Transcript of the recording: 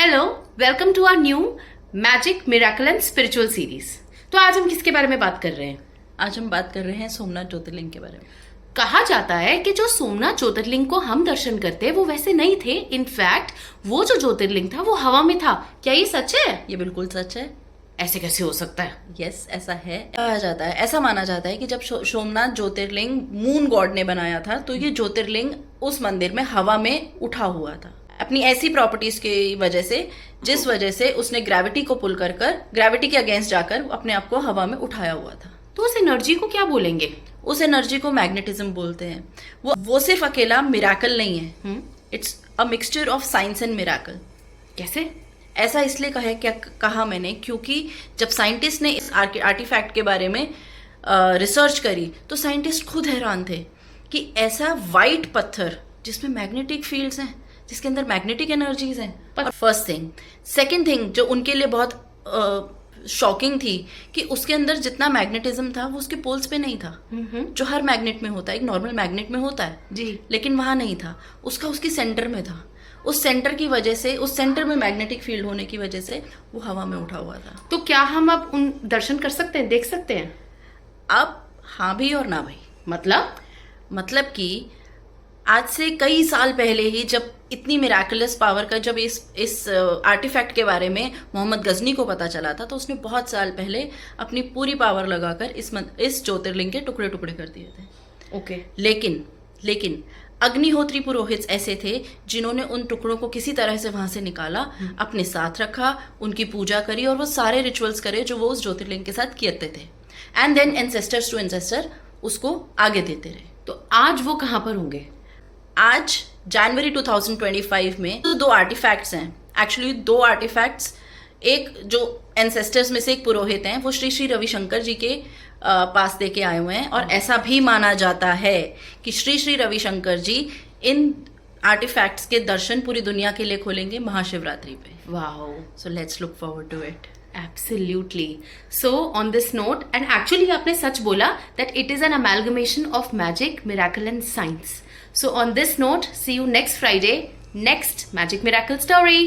Hello, welcome to our new magic miracle and spiritual series. तो आज हम किसके बारे में बात कर रहे हैं? आज हम बात कर रहे हैं सोमनाथ ज्योतिर्लिंग के बारे में। कहा जाता है कि जो सोमनाथ ज्योतिर्लिंग को हम दर्शन करते हैं वो वैसे नहीं थे। इनफैक्ट वो जो ज्योतिर्लिंग था वो हवा में था। क्या ये सच है? ये बिल्कुल सच है। ऐसे कैसे हो सकता है? यस, ऐसा है। कहा जाता है, ऐसा माना जाता है कि जब सोमनाथ ज्योतिर्लिंग मून गॉड ने बनाया था तो ये ज्योतिर्लिंग उस मंदिर में हवा में उठा हुआ था अपनी ऐसी प्रॉपर्टीज की वजह से, जिस वजह से उसने ग्रेविटी को पुल कर ग्रेविटी के अगेंस्ट जाकर अपने आप को हवा में उठाया हुआ था। तो उस एनर्जी को क्या बोलेंगे? उस एनर्जी को मैग्नेटिज्म बोलते हैं। वो सिर्फ अकेला मिराकल नहीं है, it's a mixture of science and miracle. कैसे? ऐसा इसलिए कहा मैंने क्योंकि जब साइंटिस्ट ने इस आर्टिफैक्ट के बारे में रिसर्च करी तो साइंटिस्ट खुद हैरान थे कि ऐसा वाइट पत्थर जिसमें मैग्नेटिक फील्ड्स हैं, जिसके अंदर मैग्नेटिक एनर्जीज हैं। First thing. सेकंड थिंग जो उनके लिए बहुत शॉकिंग थी कि उसके अंदर जितना मैग्नेटिज्म था वो उसके पोल्स पे नहीं था, जो हर मैग्नेट में होता है, एक नॉर्मल मैग्नेट में होता है जी, लेकिन वहां नहीं था। उसकी सेंटर में था। उस सेंटर की वजह से, उस सेंटर में मैग्नेटिक फील्ड होने की वजह से वो हवा में उठा हुआ था। तो क्या हम अब उन दर्शन कर सकते हैं, देख सकते हैं? अब हाँ भी और ना भी। मतलब कि आज से कई साल पहले ही जब इतनी मिराकुलस पावर का जब इस आर्टिफैक्ट के बारे में मोहम्मद गजनी को पता चला था तो उसने बहुत साल पहले अपनी पूरी पावर लगाकर इस ज्योतिर्लिंग के टुकड़े टुकड़े कर दिए थे। ओके। लेकिन अग्निहोत्री पुरोहित ऐसे थे जिन्होंने उन टुकड़ों को किसी तरह से वहां से निकाला, अपने साथ रखा, उनकी पूजा करी और वो सारे रिचुअल्स करे जो वो उस ज्योतिर्लिंग के साथ किए थे। And then ancestors to ancestor उसको आगे देते रहे। तो आज वो कहाँ पर होंगे? आज जनवरी 2025 में तो दो आर्टिफैक्ट्स हैं। एक्चुअली दो आर्टिफैक्ट्स, एक जो एंसेस्टर्स में से एक पुरोहित हैं वो श्री श्री रविशंकर जी के पास दे के आए हुए हैं और ऐसा भी माना जाता है कि श्री श्री रविशंकर जी इन आर्टिफैक्ट्स के दर्शन पूरी दुनिया के लिए खोलेंगे महाशिवरात्रि पे। Wow, so let's look forward to it. Absolutely. So on this note, and actually आपने सच बोला that it is an amalgamation of magic, miracle and science. So on this note, see you next Friday, next Magic Miracle story.